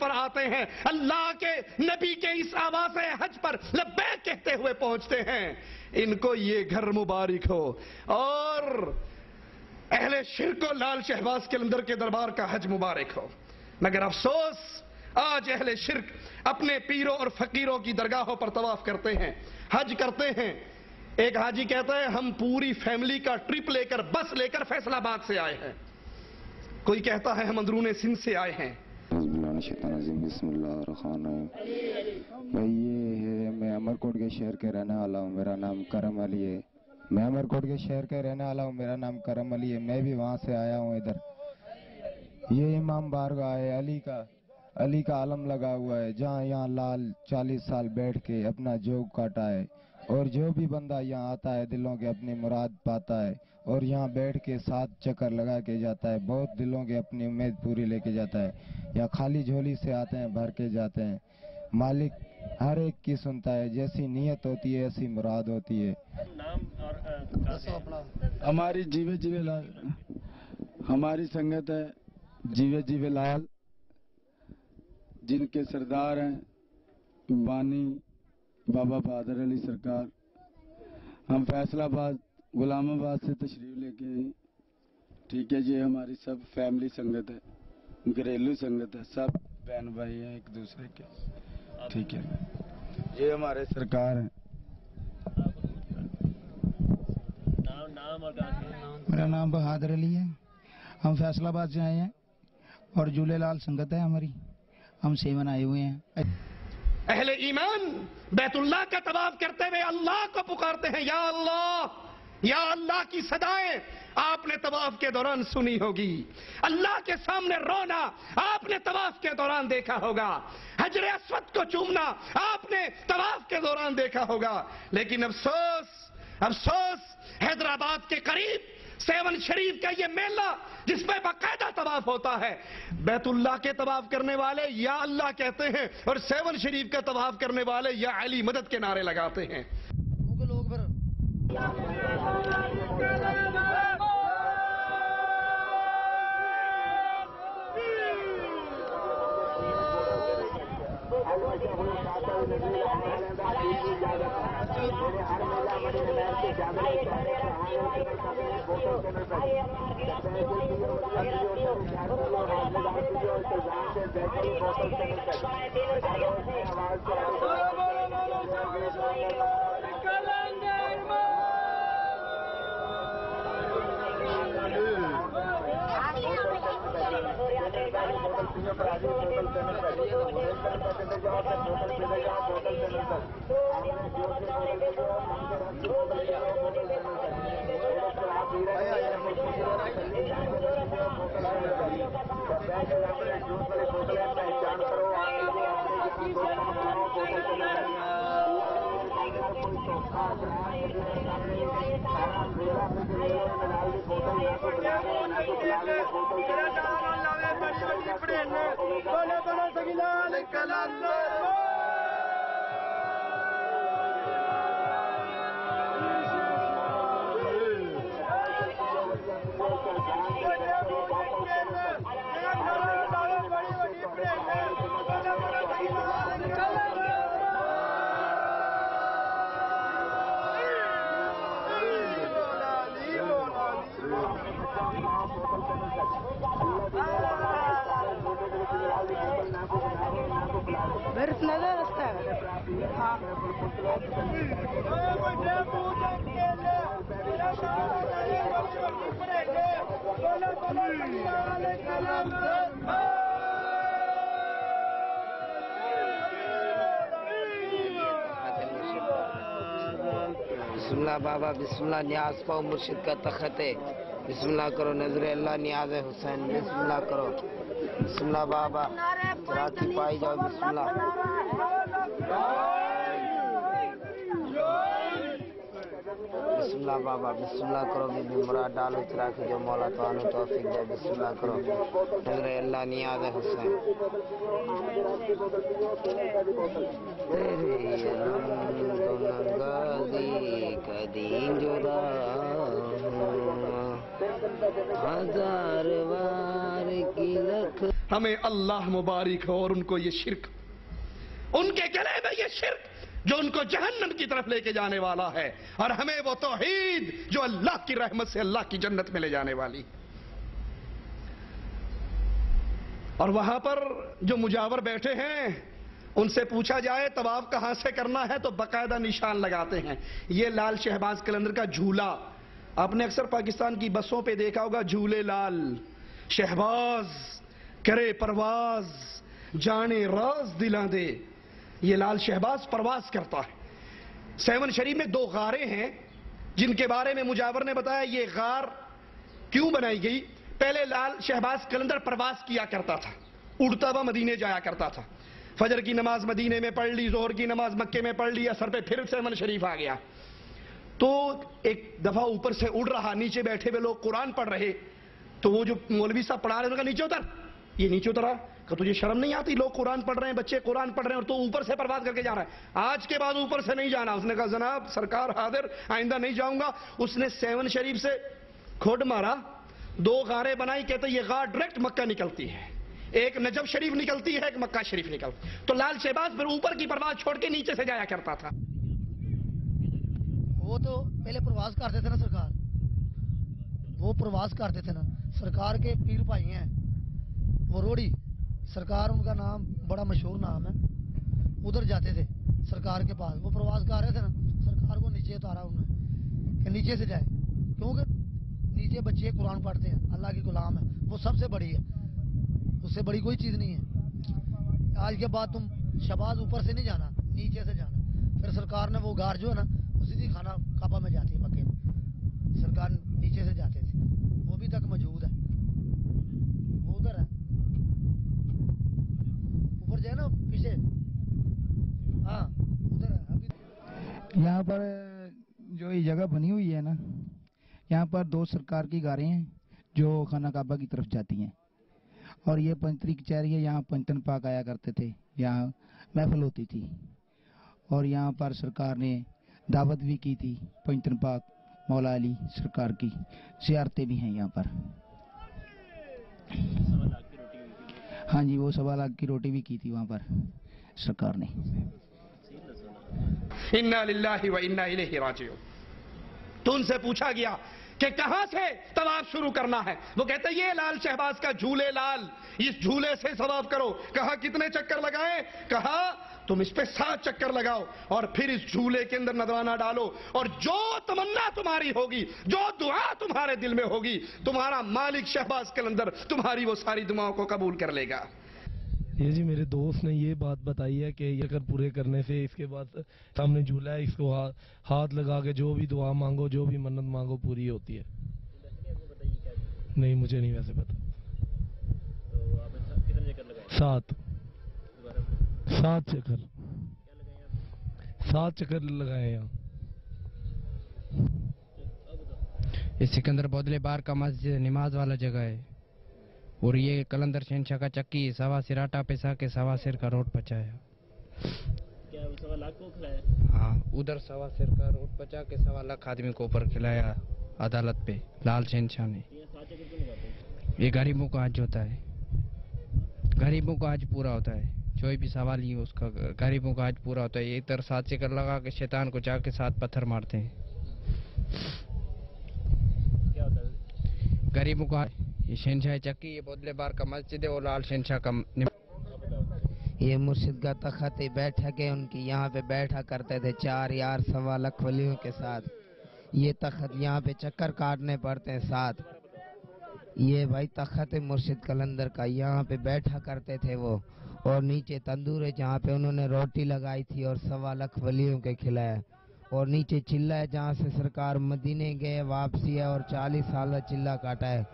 پر آتے ہیں, اللہ کے نبی کے اس آواز حج پر لبیک کہتے ہوئے پہنچتے ہیں, ان کو یہ گھر مبارک ہو. اور اہل شرک و لال شہباز قلندر کے دربار کا حج مبارک ہو. مگر افسوس, آج اہل شرک اپنے پیروں اور فقیروں کی درگاہوں پر طواف کرتے ہیں, حج کرتے ہیں. ایک حاجی کہتا ہے ہم پوری فیملی کا ٹرپ لے کر, بس لے کر فیصل آباد سے آئے ہیں. کوئی کہتا ہے ہم اندرون سندھ سے آئے ہیں. بسم اللہ الرحمن الرحیم. بھائی یہ ہے, میں امرکوٹ کے شہر کے رہنے والا ہوں, میرا نام کرم علی ہے. میں امرکوٹ کے شہر کے رہنے والا ہوں, میرا نام کرم علی ہے. میں بھی وہاں سے آیا ہوں ادھر. یہ امام بارگاہ ہے علی کا علم لگا ہوا ہے, جہاں یہاں لال 40 سال بیٹھ کے اپنا جوگ کاٹا ہے. اور جو بھی بندہ یہاں آتا ہے دلوں کے اپنی مراد پاتا ہے, اور یہاں بیٹھ کے 7 چکر لگا کے جاتا ہے. بہت دلوں کے اپنی امید پوری لے کے جاتا ہے. یا خالی جھولی سے آتے ہیں, بھر کے جاتے ہیں. مالک ہر ایک کی سنتا ہے, جیسی نیت ہوتی ہے ایسی مراد ہوتی ہے. ہماری جیوے لال, ہماری سنگت ہے جیوے لال, جن کے سردار ہیں بانی بابا بہادر علی سرکار. ہم فیصل آباد غلام آباد سے تشریف لے کے آئے. ٹھیک ہے جی, ہماری سب فیملی سنگت ہے, گھریلو سنگت ہے, سب بہن بھائی ہیں ایک دوسرے کے. ٹھیک ہے, یہ ہمارے سرکار ہیں. میرا نام بہادر علی ہے. ہم فیصل آباد سے آئے ہیں اور جھولے لال سنگت ہے ہماری, ہم سیون آئے ہوئے ہیں. اہل ایمان بیت اللہ کا طواف کرتے ہوئے اللہ کو پکارتے ہیں, یا اللہ کی صدائیں آپ نے طواف کے دوران سنی ہوگی. اللہ کے سامنے رونا آپ نے طواف کے دوران دیکھا ہوگا. حجر اسود کو چومنا آپ نے طواف کے دوران دیکھا ہوگا. لیکن افسوس حیدرآباد کے قریب سیون شریف کا یہ میلہ جس میں باقاعدہ طواف ہوتا ہے, بیت اللہ کے طواف کرنے والے یا اللہ کہتے ہیں, اور سیون شریف کا طواف کرنے والے یا علی مدد کے نعرے لگاتے ہیں. بسم اللہ بابا, بسم اللہ, نیاز پاؤ مرشد کا تخت ہے. بسم اللہ کرو, نظر اللہ نیاز حسین. بسم اللہ کرو, بسم اللہ بابا, راکھی پائی جاؤ. بسم اللہ, بسم اللہ بابا, بسم اللہ کرو. بی مراد ڈالو چراکی جو مولا توانو توفیق دے. بسم اللہ کرو, نظر اللہ نیاز حسین. تیرے رنگ نگاری کدی جدا ہوں, हजार वार की लख। हमें अल्लाह मुबारक हो और उनको ये शिर्क, उनके गले में ये शिर्क जो उनको जहन्नम की तरफ लेके जाने वाला है, और हमें वो तौहीद जो अल्लाह की रहमत से अल्लाह की जन्नत में ले जाने वाली। और वहां पर जो मुजावर बैठे हैं उनसे पूछा जाए तवाफ कहां से करना है तो बाकायदा निशान लगाते हैं। ये लाल शहबाज कलंदर का झूला, आपने अक्सर पाकिस्तान की बसों पे देखा होगा, झूले लाल शहबाज करे परवाज जाने राज दिला दे। ये लाल शहबाज परवाज करता है। सेवन शरीफ में 2 गारें हैं जिनके बारे में मुजावर ने बताया ये गार क्यों बनाई गई। पहले लाल शहबाज कलंदर परवाज किया करता था, उड़ता हुआ मदीने जाया करता था। फजर की नमाज मदीने में पढ़ ली, जोहर की नमाज मक्के में पढ़ ली, असर पे फिर सेवन शरीफ आ गया। तो एक दफा ऊपर से उड़ रहा, नीचे बैठे हुए लोग कुरान पढ़ रहे, तो वो जो मौलवी साहब पढ़ा रहे, उनका नीचे उतर, ये नीचे उतरा, कि तुझे शर्म नहीं आती, लोग कुरान पढ़ रहे हैं, बच्चे कुरान पढ़ रहे हैं और तो ऊपर से परवाज करके जा रहा है। आज के बाद ऊपर से नहीं जाना। उसने कहा जनाब सरकार हाजिर, आइंदा नहीं जाऊंगा। उसने सेवन शरीफ से खोड मारा, 2 गारें बनाई, कहते ये गार डायरेक्ट मक्का निकलती है, एक नजफ शरीफ निकलती है, एक मक्का शरीफ निकलती। तो लाल शहबाज फिर ऊपर की परवाज छोड़ के नीचे से जाया करता था। वो तो पहले प्रवास करते थे ना सरकार, वो प्रवास करते थे ना सरकार के पीर भाई हैं वो रोड़ी सरकार, उनका नाम बड़ा मशहूर नाम है, उधर जाते थे सरकार के पास। वो प्रवास कर रहे थे ना, सरकार को नीचे उतारा उन्होंने कि नीचे से जाए, क्योंकि नीचे बच्चे कुरान पढ़ते हैं, अल्लाह की गुलाम है, वो सबसे बड़ी है, उससे बड़ी कोई चीज नहीं है। आज के बाद तुम शहबाज ऊपर से नहीं जाना, नीचे से जाना। फिर सरकार ने वो गार जो है ना सीधी खाना काबा में जाती है, मक्के में सरकार नीचे से जाते थे, वो भी तक मौजूद है, वो उधर है, ऊपर जाए ना पीछे, हाँ उधर है अभी। यहाँ पर जो ये जगह बनी हुई है ना, यहाँ पर 2 सरकार की गारें हैं जो खाना काबा की तरफ जाती हैं, और ये पंचतरी कचहरी है, यहाँ पंचतन पाक आया करते थे, यहाँ महफिल होती थी, और यहाँ पर सरकार ने दावत भी की थी, पंचतन पाक मौला अली सरकार की ज़ियारतें भी हैं यहाँ पर। हाँ जी, वो 1.25 लाख की रोटी भी की थी वहाँ पर सरकार ने। इन्ना लिल्लाहि व इन्ना इलैहि राजिऊन। तो उनसे पूछा गया कि कहां से तवाफ शुरू करना है, वो कहते ये लाल शहबाज का झूले लाल, इस झूले से तवाफ करो। कहा कितने चक्कर लगाए, कहा तुम इस पे 7 चक्कर लगाओ और फिर इस झूले के अंदर नजराना डालो, और जो तमन्ना तुम्हारी होगी, जो दुआ तुम्हारे दिल में होगी, तुम्हारा मालिक शहबाज कलंदर तुम्हारी वो सारी दुआओं को कबूल कर लेगा। ये जी मेरे दोस्त ने ये बात बताई है कि ये कर पूरे करने से इसके बाद सामने झूला है, इसको हाथ लगा के जो भी दुआ मांगो, जो भी मन्नत मांगो पूरी होती है। नहीं मुझे नहीं वैसे पता। तो आप कितने चक्कर लगाए? 7 चक्कर लगाए यहाँ। ये सिकंदर बौदले बार का मस्जिद नमाज वाला जगह है, और ये कलंदर शहनशाह का चक्की 1.25 सिर आटा पिसा के 1.25 सिर का रोट पचाया। क्या 1.25 लाख को खिलाया? हाँ, उधर 1.25 सिर का रोट पचा के 1.25 लाख आदमी को ऊपर खिलाया अदालत पे लाल शहनशाह ने। ये गरीबों का आज होता है, गरीबों का आज पूरा होता है, कोई भी सवाल ही उसका गरीबों का आज पूरा होता है। ये इधर 7 चक्कर लगा के शैतान को जाके 7 पत्थर मारते हैं। क्या होता है गरीबों का? ये शहनशाह चक्की, ये बौदले बार का मस्जिद है, और लाल शहनशाह का ये मुर्शिद का तखत बैठक है उनकी, यहाँ पे बैठा करते थे 4 यार 1.25 लाख वलियों के साथ। ये तखत यहाँ पे चक्कर काटने पड़ते हैं 7। ये भाई तखत है मुर्शिद कलंदर का, यहाँ पे बैठा करते थे वो, और नीचे तंदूर है जहाँ पे उन्होंने रोटी लगाई थी और 1.25 लाख वलियों के खिलाया, और नीचे चिल्ला है जहाँ से सरकार मदीने गए वापसी है और 40 साल चिल्ला काटा है।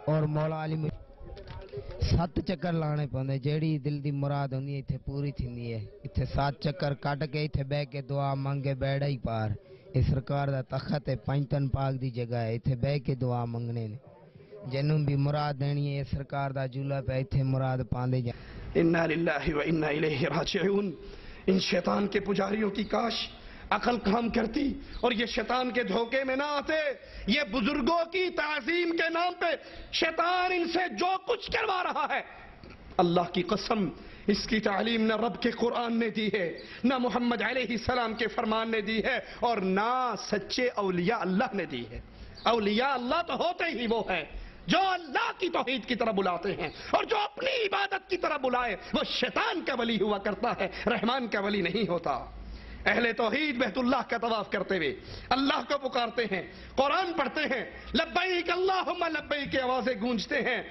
और मौला अली 7 चक्कर लाने पौंदे, जेड़ी दिल दी मुराद होंदी इत्थे पूरी थींदी है। इत्थे 7 चक्कर कट के इत्थे बह के दुआ मंगे बैड़ा ही पार। इस सरकार दा तखत है, पंचतन पाक दी जगह है, इत्थे बह के दुआ मंगने ने, जिन्नू भी मुराद देनी है सरकार दा झूला पे इत्थे मुराद पांदे जा। इन्ना लिल्लाहि व इन्ना इलैहि राजिऊन। इन शैतान के पुजारियों की काश عقل کام کرتی اور یہ شیطان کے دھوکے میں نہ آتے. یہ بزرگوں کی تعظیم کے نام پہ شیطان ان سے جو کچھ کروا رہا ہے، اللہ کی قسم اس کی تعلیم نہ رب کے قرآن نے دی ہے، نہ محمد علیہ السلام کے فرمان نے دی ہے، اور نہ سچے اولیاء اللہ نے دی ہے. اولیاء اللہ تو ہوتے ہی وہ ہیں جو اللہ کی توحید کی طرف بلاتے ہیں، اور جو اپنی عبادت کی طرف بلائے وہ شیطان کا ولی ہوا کرتا ہے، رحمان کا ولی نہیں ہوتا. اہل توحید بیت اللہ کا طواف کرتے ہوئے اللہ کو پکارتے ہیں، قرآن پڑھتے ہیں، لبیک اللہم لبیک کی آوازیں گونجتے ہیں.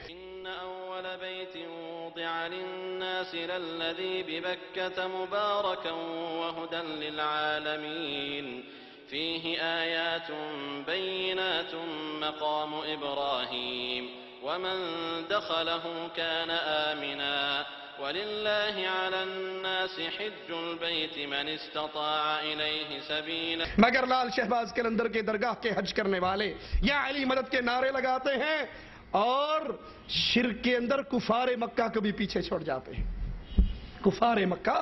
إن أول بيت وضع للناس للذي ببكة مباركا وهدى للعالمين فيه آيات بينات مقام إبراهيم ومن دخله كان آمنا ولله على الناس حج البيت من استطاع إليه سبيلا. مگر لال شہباز قلندر کے درگاہ کے حج کرنے والے یا علی مدد کے نعرے لگاتے ہیں اور شرک کے اندر کفار مکہ کو بھی پیچھے چھوڑ جاتے ہیں. کفار مکہ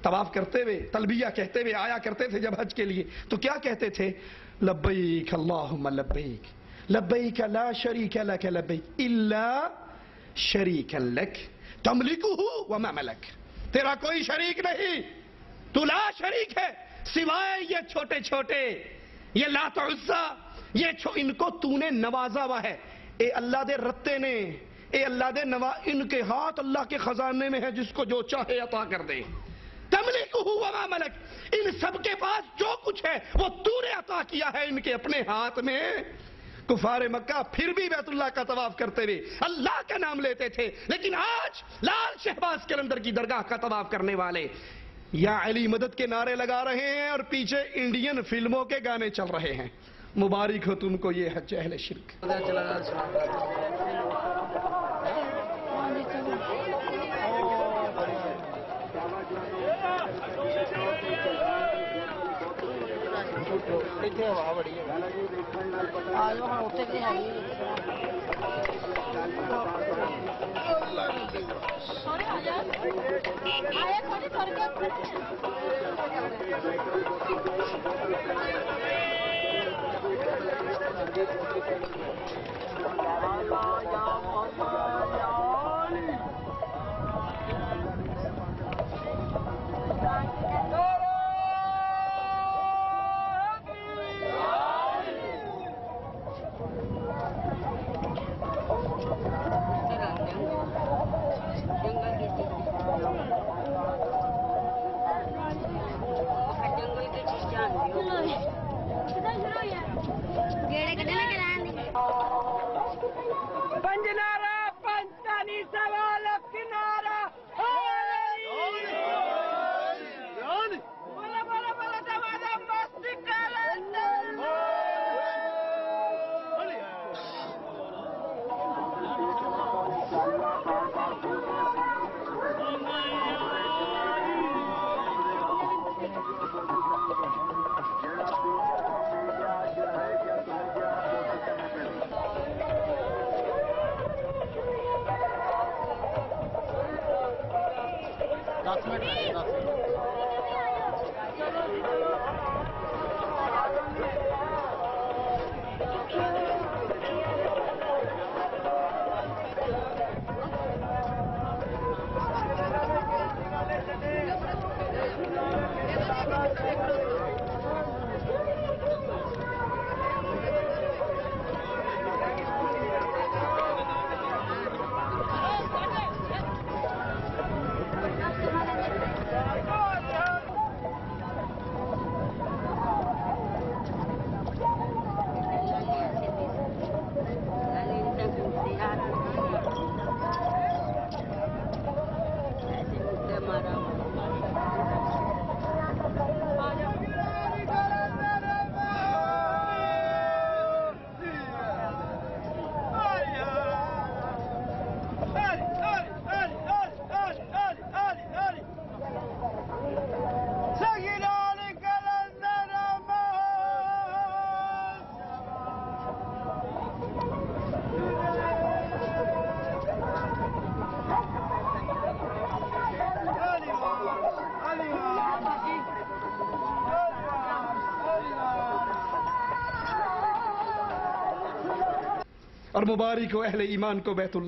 طواف کرتے ہوئے تلبیہ کہتے ہوئے آیا کرتے تھے جب حج کے لیے، تو کیا کہتے تھے؟ لبیک اللہم لبیک لبیک لا شریک لک لبیک الا شریکا لک تملکہ وما ملک. تیرا کوئی شریک نہیں، تو لا شریک ہے سوائے یہ چھوٹے چھوٹے، یہ لات و عزا، یہ ان کو تو نے نوازا ہوا ہے. اے اللہ دے رتے نے، اے اللہ دے ان کے ہاتھ اللہ کے خزانے میں ہے، جس کو جو چاہے عطا کر دے. تملکہ وما ملک، ان سب کے پاس جو کچھ ہے وہ تو نے عطا کیا ہے ان کے اپنے ہاتھ میں. کفار مکہ پھر بھی بیت اللہ کا طواف کرتے ہوئے اللہ کا نام لیتے تھے، لیکن آج لال شہباز قلندر کی درگاہ کا طواف کرنے والے یا علی مدد کے نعرے لگا رہے ہیں اور پیچھے انڈین فلموں کے گانے چل رہے ہیں. مبارک ہو تم کو یہ حج اہل شرک. اور مبارک ہو اہل ایمان کو بیت اللہ